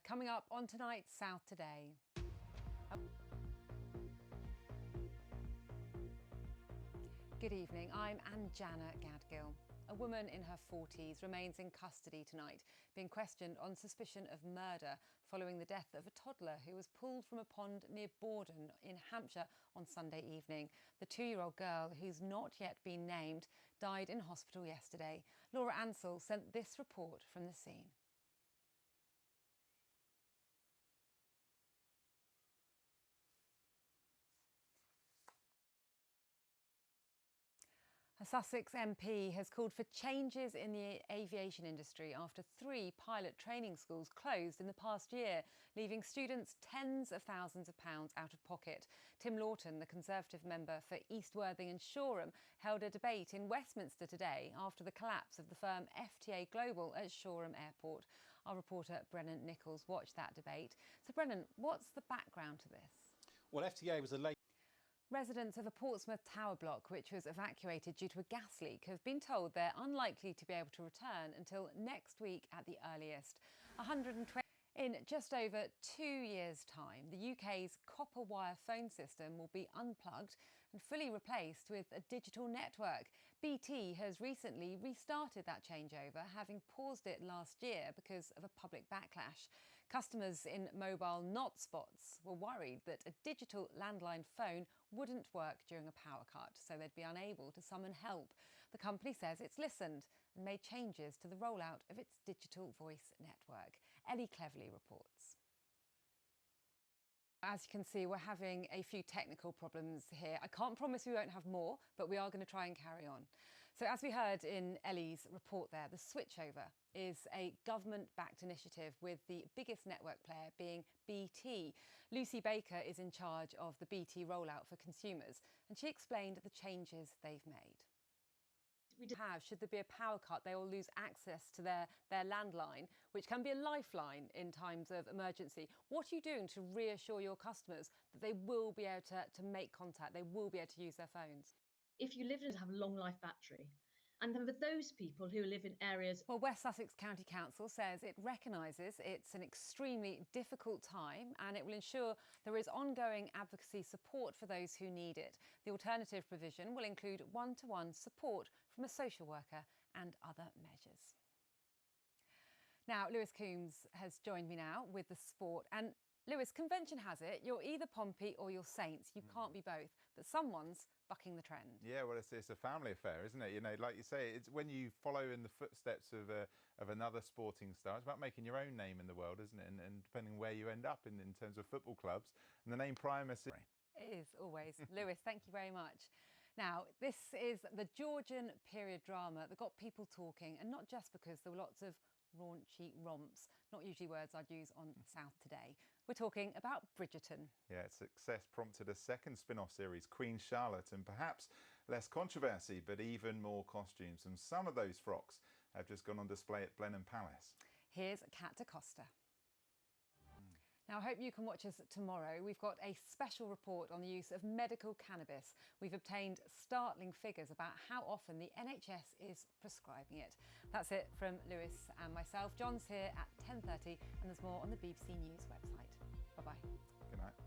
coming up on tonight's South Today. Good evening, I'm Anjana Gadgil. A woman in her 40s remains in custody tonight, being questioned on suspicion of murder following the death of a toddler who was pulled from a pond near Borden in Hampshire on Sunday evening. The 2-year-old girl, who's not yet been named, died in hospital yesterday. Laura Ansell sent this report from the scene. A Sussex MP has called for changes in the aviation industry after 3 pilot training schools closed in the past year, leaving students tens of thousands of pounds out of pocket. Tim Lawton, the Conservative member for East Worthing and Shoreham, held a debate in Westminster today after the collapse of the firm FTA Global at Shoreham Airport. Our reporter Brennan Nichols watched that debate. So Brennan, what's the background to this? Well, FTA was a late... Residents of a Portsmouth tower block, which was evacuated due to a gas leak, have been told they're unlikely to be able to return until next week at the earliest. 120 In just over 2 years' time, the UK's copper wire phone system will be unplugged and fully replaced with a digital network. BT has recently restarted that changeover, having paused it last year because of a public backlash. Customers in mobile not spots were worried that a digital landline phone wouldn't work during a power cut, so they'd be unable to summon help. The company says it's listened and made changes to the rollout of its digital voice network. Ellie Cleverly reports. As you can see, we're having a few technical problems here. I can't promise we won't have more, but we are going to try and carry on. So as we heard in Ellie's report there, the switchover is a government-backed initiative with the biggest network player being BT. Lucy Baker is in charge of the BT rollout for consumers, and she explained the changes they've made. Should there be a power cut, they will lose access to their landline, which can be a lifeline in times of emergency. What are you doing to reassure your customers that they will be able to make contact, they will be able to use their phones? If you live in have a long life battery, and then for those people who live in areas... Well, West Sussex County Council says it recognises it's an extremely difficult time and it will ensure there is ongoing advocacy support for those who need it. The alternative provision will include one-to-one support from a social worker and other measures. Now, Lewis Coombs has joined me now with the sport. And Lewis, convention has it, you're either Pompey or you're Saints. You can't be both, but someone's bucking the trend. Yeah, well, it's a family affair, isn't it? You know, like you say, it's when you follow in the footsteps of another sporting star. It's about making your own name in the world, isn't it? And depending where you end up in terms of football clubs. And the name Primus is... It is, always. Lewis, thank you very much. Now, this is the Georgian period drama that got people talking, and not just because there were lots of raunchy romps, not usually words I'd use on South Today. We're talking about Bridgerton. Yeah, its success prompted a second spin-off series, Queen Charlotte, and perhaps less controversy, but even more costumes. And some of those frocks have just gone on display at Blenheim Palace. Here's Kat DaCosta. Now, I hope you can watch us tomorrow. We've got a special report on the use of medical cannabis. We've obtained startling figures about how often the NHS is prescribing it. That's it from Lewis and myself. John's here at 10:30 and there's more on the BBC News website. Bye-bye. Good night.